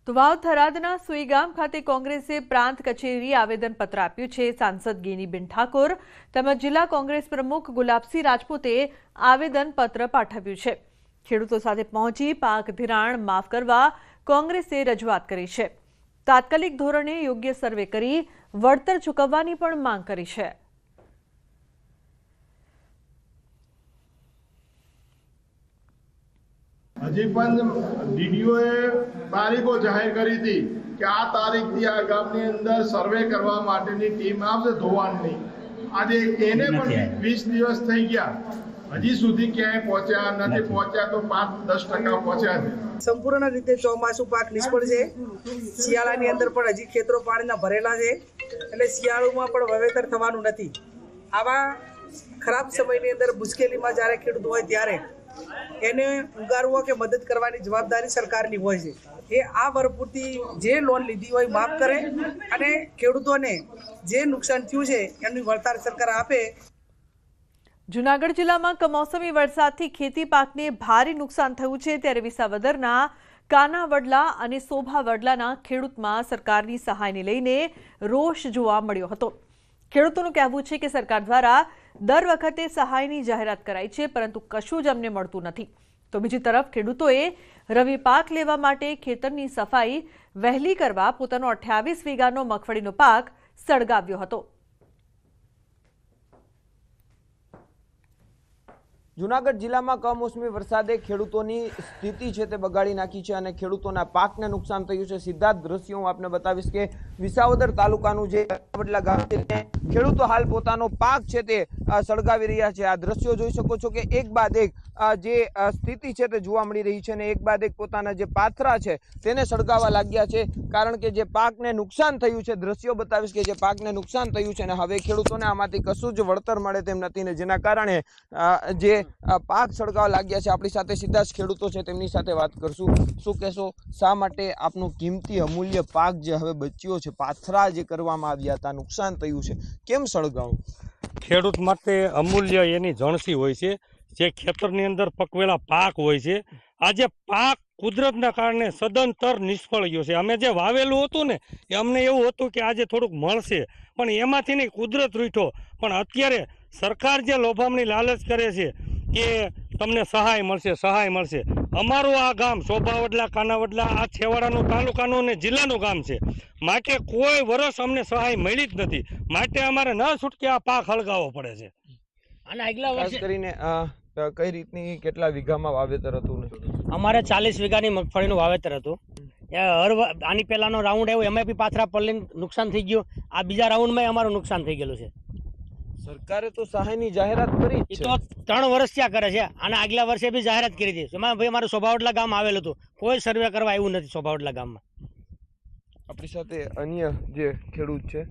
તો વાવ થરાદના સુઈગામ ખાતે કોંગ્રેસે પ્રાંત કચેરી આવેદનપત્ર આપ્યું છે। સાંસદ ગેનીબેન ઠાકોર તેમજ જિલ્લા કોંગ્રેસ પ્રમુખ ગુલાબસિંહ રાજપૂતે આવેદનપત્ર પાઠવ્યું છે। ખેડૂતો સાથે પહોંચી પાક ધિરાણ માફ કરવા કોંગ્રેસે રજૂઆત કરી છે। તાત્કાલિક ધોરણે યોગ્ય સર્વે કરી વળતર ચૂકવવાની પણ માંગ કરી છે। હજી પણ ડીડીઓએ તારીખો જાહેર કરી હતી કે આ તારીખથી આ ગામની અંદર સર્વે કરવા માટેની ટીમ આવશે ધોવાણની। આજે એને પણ 20 દિવસ થઈ ગયા, હજી સુધી ક્યાંય પહોંચ્યા નથી। પહોંચ્યા તો 5-10% પહોંચ્યા છે। સંપૂર્ણ રીતે ચોમાસુ પાક નિષ્ફળ છે। શિયાળાની અંદર પણ હજી ખેતરો પાણીના ભરેલા છે, એટલે શિયાળુમાં પણ વાવેતર થવાનું નથી। આવા ખરાબ સમયની અંદર મુશ્કેલીમાં જ્યારે ખેડૂત હોય ત્યારે એને ઉગારવો કે મદદ કરવાની જવાબદારી સરકારની હોય છે। એ આ વર્ષપૂરતી જે લોન લીધી હોય માફ કરે અને ખેડૂતોને જે નુકસાન થયું છે એની વળતર સરકાર આપે। જૂનાગઢ જિલ્લામાં કમોસમી વરસાદથી ખેતી પાકને ભારે નુકસાન થયું છે, ત્યારે વિસાવદરના કાનાવડલા અને સોભાવડલાના ખેડૂતમાં સરકારની સહાયને લઈને રોષ જોવા મળ્યો હતો। ખેડૂતોનું કહેવું છે કે સરકાર દ્વારા દર વખતે સહાયની જાહેરાત કરાઈ છે, પરંતુ કશું જ અમને મળતું નથી। તો બીજી તરફ ખેડૂતોએ રવિ પાક લેવા માટે ખેતરની સફાઈ વહેલી કરવા પોતાનો 28 વીઘાનો મગફળીનો પાક સળગાવ્યો હતો। જૂનાગઢ જિલ્લામાં કમોસમી વરસાદે ખેડૂતોની સ્થિતિ છે તે બગાડી નાખી છે અને ખેડૂતોના પાકને નુકસાન થયું છે। સીધા જ દ્રશ્યો હું આપને બતાવીશ કે વિસાવદર તાલુકાનું જે કાનાવડલા ગામ છે ખેડૂતો હાલ પોતાનો પાક છે તે સળગાવી રહ્યા છે। આ દ્રશ્યો જોઈ શકો છો કે એક બાદ એક જે સ્થિતિ છે તે જોવા મળી રહી છે અને એક બાદ એક પોતાના જે પાથરા છે તેને સળગાવવા લાગ્યા છે, કારણ કે જે પાકને નુકસાન થયું છે, દ્રશ્યો બતાવીશ કે જે પાકને નુકસાન થયું છે અને હવે ખેડૂતોને આમાંથી કશું જ વળતર મળે તેમ નથી ને જેના કારણે જે પાક સળગાવવા લાગ્યા છે। આપણી સાથે સીધા જ ખેડૂતો છે તેમની સાથે વાત કરશું। શું કહેશો, શા માટે આપનો કિંમતી અમૂલ્ય પાક જે હવે બચ્યો છે, પાથરા જે કરવામાં આવ્યા હતા, નુકસાન થયું છે, કેમ સળગાવું? ખેડૂત માટે અમૂલ્ય એની જણસી હોય છે, જે ખેતરની અંદર પકવેલા પાક હોય છે। આજે પાક કુદરતના કારણે સદંતર નિષ્ફળ ગયો છે। અમે જે વાવેલું હતું ને એ અમને એવું હતું કે આજે થોડુંક મળશે, પણ એમાંથી નહીં, કુદરત રૂઠો। પણ અત્યારે સરકાર જે લોભામણી લાલચ કરે છે કે તમને સહાય મળશે, સહાય મળશે। અમારું આ ગામ સોભાવડલા કાનાવડલા આ છેવાડાનું તાલુકાનું અને જિલ્લાનું ગામ છે, માટે કોઈ વર્ષ અમને સહાય મળી જ નથી, માટે અમારે ન છૂટકે આ પાક હળગાવવો પડે છે। અને આગલા વર્ષે કરીને કઈ રીતની કેટલા વીઘામાં વાવેતર હતું? અમારે 40 વીઘાની મગફળીનું વાવેતર હતું। આની પહેલાનો રાઉન્ડ આવ્યો એમાં બી પાથરા પલ્લીને નુકસાન થઈ ગયું। આ બીજા રાઉન્ડમાં અમારું નુકસાન થઈ ગયેલું છે। સરકારે તો સહાયની જાહેરાત કરી એ તો 3 વર્ષ ત્યાં કરે છે, અને આગલા વર્ષે બી જાહેરાત કરી હતી। એમાં ભાઈ અમારું સોભાવડલા ગામ આવેલું હતું, કોઈ સર્વે કરવા આવ્યું નથી સોભાવડલા ગામમાં। આપણી સાથે અન્ય જે ખેડૂત છે,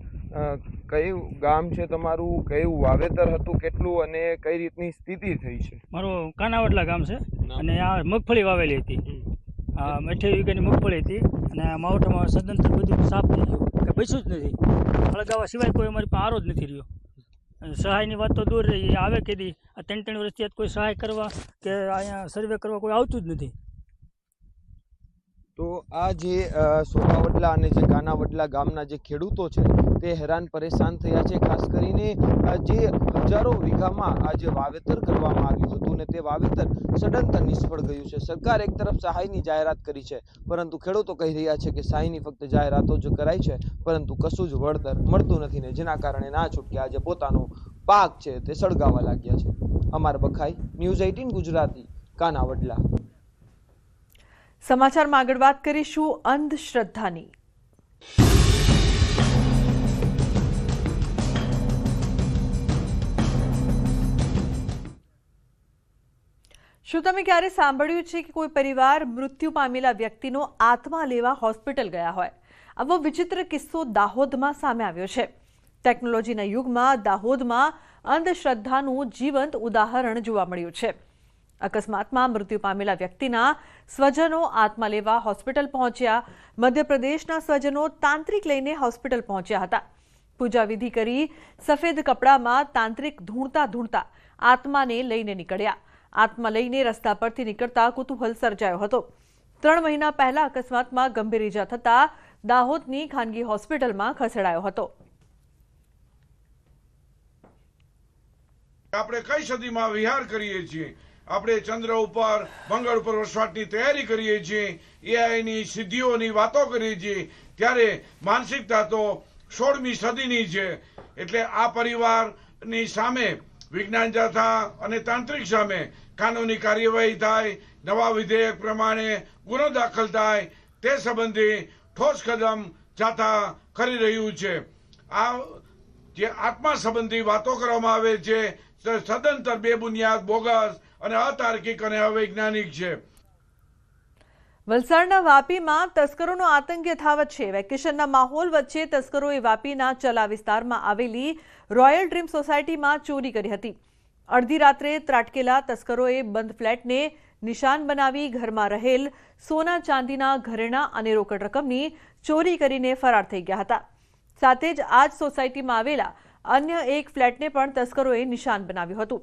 કયું ગામ છે તમારું, કયું વાવેતર હતું, કેટલું અને કઈ રીતની સ્થિતિ થઈ છે? મારું કાનાવડલા ગામ છે અને આ મગફળી વાવેલી હતી, 28 વીઘાની મગફળી હતી અને માવઠામાં સદંતર બધું સાફ થઈ ગયું, કે બચ્યું જ નથી। હળગાવા સિવાય કોઈ અમારી પાસે આરો જ નથી રહ્યો। સહાયની વાત તો દૂર રહી, આવે કે દી આ 3 વર્ષથી કોઈ સહાય કરવા કે અહીંયા સર્વે કરવા કોઈ આવતું જ નથી। તો આ જે સોભાવડલા અને જે કાનાવડલા ગામના જે ખેડૂતો છે તે હેરાન પરેશાન થયા છે। ખાસ કરીને જે હજારો વીઘામાં આ જે વાવેતર કરવામાં આવ્યું હતું ને તે વાવેતર સદંતર નિષ્ફળ ગયું છે। સરકાર એક તરફ સહાયની જાહેરાત કરી છે, પરંતુ ખેડૂતો કહી રહ્યા છે કે સહાયની ફક્ત જાહેરાતો જ કરાઈ છે, પરંતુ કશું જ વળતર મળતું નથી ને જેના કારણે ના છૂટકે આજે પોતાનો પાક છે તે સળગાવવા લાગ્યા છે। અમાર બખાઈ, ન્યૂઝ 18 ગુજરાતી, કાનાવડલા। સમાચારમાં આગળ વાત કરીશું અંધશ્રદ્ધાની। શું તમે ક્યારે સાંભળ્યું છે કે કોઈ પરિવાર મૃત્યુ પામેલા વ્યક્તિનો આત્મા લેવા હોસ્પિટલ ગયા હોય? આવો વિચિત્ર કિસ્સો દાહોદમાં સામે આવ્યો છે। ટેકનોલોજીના યુગમાં દાહોદમાં અંધશ્રદ્ધાનું જીવંત ઉદાહરણ જોવા મળ્યું છે। અકસ્માતમાં મૃત્યુ પામેલા વ્યક્તિના સ્વજનો આત્મા લેવા હોસ્પિટલ પહોંચ્યા। મધ્યપ્રદેશના સ્વજનો તાંત્રિક લઈને હોસ્પિટલ પહોંચ્યા હતા। પૂજા વિધિ કરી સફેદ કપડામાં તાંત્રિક ધૂણતા ધૂણતા આત્માને લઈને નીકળ્યા। આત્મા લઈને રસ્તા પરથી નીકળતા કુતૂહલ સર્જાયો હતો। 3 મહિના પહેલા અકસ્માતમાં ગંભીર ઈજા થતા દાહોદની ખાનગી હોસ્પિટલમાં ખસેડાયો હતો. આપણે કઈ સદીમાં વિહાર કરીએ છીએ. આપણે ચંદ્ર ઉપર મંગળ ઉપર વસવાટની તૈયારી કરીએ છીએ, એઆઈની સિદ્ધિઓની વાતો કરીએ છીએ, ત્યારે માનસિકતા તો 16મી સદીની છે. એટલે આ પરિવારની સામે વિજ્ઞાન જાથા અને તાંત્રિક સામે કાનૂની કાર્યવાહી થાય, નવા વિધેયક પ્રમાણે ગુનો દાખલ થાય, તે સંબંધી ઠોસ કદમ જાથા કરી રહ્યું છે. આ જે આત્મા સંબંધી વાતો કરવામાં આવે છે સદંતર બેબુનિયાદ, બોગસ અને અતાર્કિક અને અવૈજ્ઞાનિક છે. વલસાડના વાપીમાં તસ્કરોનો આતંક યથાવત છે. વેકેશનના માહોલ વચ્ચે તસ્કરોએ વાપીના ચલા વિસ્તારમાં આવેલી રોયલ ડ્રીમ સોસાયટીમાં ચોરી કરી હતી. અડધી રાત્રે ત્રાટકેલા તસ્કરોએ બંધ ફ્લેટને નિશાન બનાવી ઘરમાં રહેલ સોના ચાંદીના ઘરેણાં અને રોકડ રકમની ચોરી કરીને ફરાર થઈ ગયા હતા. સાથે જ આ જ સોસાયટીમાં આવેલા અન્ય એક ફ્લેટને પણ તસ્કરોએ નિશાન બનાવ્યું હતું.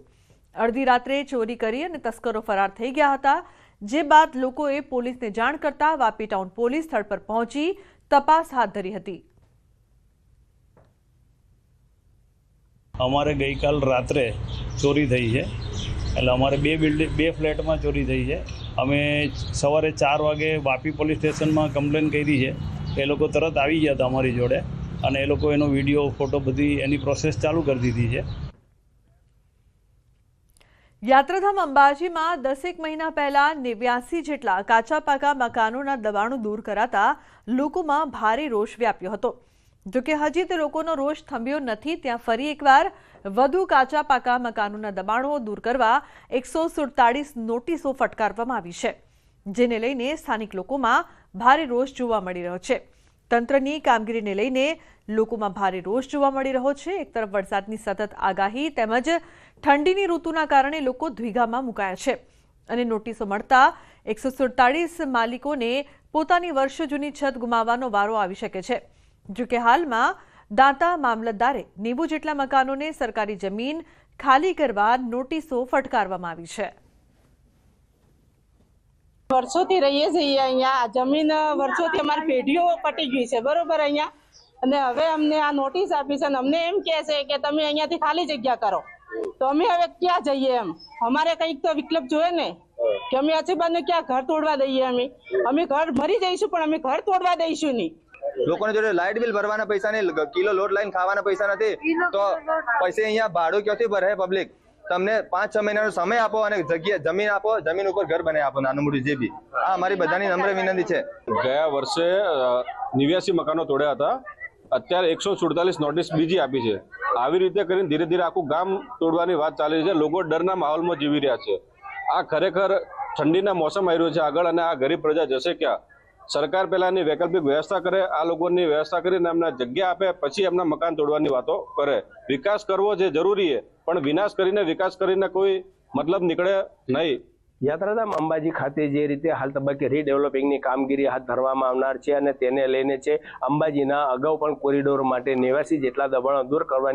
અડધી રાત્રે ચોરી કરી અને તસ્કરો ફરાર થઈ ગયા હતા, જે બાદ લોકોએ પોલીસને જાણ કરતા વાપી ટાઉન પોલીસ સ્થળ પર પહોંચી તપાસ હાથ ધરી હતી. અમારે ગઈકાલ રાત્રે ચોરી થઈ છે, એટલે અમારે બે ફ્લેટમાં ચોરી થઈ છે. અમે સવારે 4 વાગે વાપી પોલીસ સ્ટેશનમાં કમ્પ્લેન કરી છે. એ લોકો તરત આવી ગયા હતા અમારી જોડે અને એ લોકો એનો વિડીયો, ફોટો બધી એની પ્રોસેસ ચાલુ કરી દીધી છે. યાત્રાધામ અંબાજીમાં 10 મહિના પહેલા 89 જેટલા કાચા પાકા મકાનોના દબાણો દૂર કરાતા લોકોમાં ભારે રોષ વ્યાપ્યો હતો. જોકે હજી તે લોકોનો રોષ થંભ્યો નથી, ત્યાં ફરી એકવાર વધુ કાચા પાકા મકાનોના દબાણો દૂર કરવા 147 નોટિસો ફટકારવામાં આવી છે, જેને લઈને સ્થાનિક લોકોમાં ભારે રોષ જોવા મળી રહ્યો છે. તંત્રની કામગીરીને લઈને લોકોમાં ભારે રોષ જોવા મળી રહ્યો છે. એક તરફ વરસાદની સતત આગાહી તેમજ ઠંડીની ઋતુના કારણે લોકો દ્વિધામાં મુકાયા છે અને નોટિસો મળતા 147 માલિકોને પોતાની વર્ષો જૂની છત ગુમાવવાનો વારો આવી શકે છે. જોકે હાલમાં દાંતા મામલતદારે 90 જેટલા મકાનોને સરકારી જમીન ખાલી કરવા નોટિસો ફટકારવામાં આવી છે. વર્ષોથી રહીએ છીએ અહીંયા, જમીન વર્ષોથી અમારી પેઢીઓ પટી ગઈ છે, બરોબર અહીંયા, અને હવે અમને આ નોટિસ આપી છે અને અમને એમ કહે છે કે તમે અહીંયાથી ખાલી જગ્યા કરો. તો અમે હવે ક્યાં જઈએ? એમ અમારે કંઈક તો વિકલ્પ જોઈએ ને, કે અમે અચીબાને ક્યાં ઘર તોડવા દઈએ? અમે ઘર મરી જઈશું પણ અમે ઘર તોડવા દઈશું નહીં. લોકોને જોડે લાઇટ બિલ ભરવાના પૈસા નહીં, કિલો લોટ લાઈન ખાવાના પૈસા નથી, તો પૈસે અહીંયા ભાડું ક્યાંથી ભરે પબ્લિક? તમને 5-6 મહિનાનો સમય આપો અને જમીન આપો, જમીન ઉપર ઘર બનાવી આપો, નાનું મોટું જે બી. આ અમારી બધાની નમ્ર વિનંતી છે. ગયા વર્ષે 89 મકાનો તોડ્યા હતા, અત્યારે 147 નોટિસ બીજી આપી છે. આવી રીતે કરીને ધીરે ધીરે આખું ગામ તોડવાની વાત ચાલી રહી છે. લોકો ડરના માહોલમાં જીવી રહ્યા છે. આ ખરેખર ઠંડીના મોસમ આવી રહ્યો છે આગળ, અને આ ગરીબ પ્રજા જશે ક્યાં? સરકાર પહેલા એની વૈકલ્પિક વ્યવસ્થા કરે, આ લોકોની વ્યવસ્થા કરીને એમને જગ્યા આપે, પછી એમના મકાન તોડવાની વાતો કરે. વિકાસ કરવો જે જરૂરી છે, પણ વિનાશ કરીને વિકાસ કરીને કોઈ મતલબ નીકળે નહીં. યાત્રાધામ અંબાજી ખાતે જે રીતે હાલ તબક્કે રીડેવલપિંગની કામગીરી હાથ ધરવામાં આવનાર છે અને તેને લઈને છે અંબાજીના અગાઉ પણ કોરિડોર માટે 89 જેટલા દબાણો દૂર કરવાની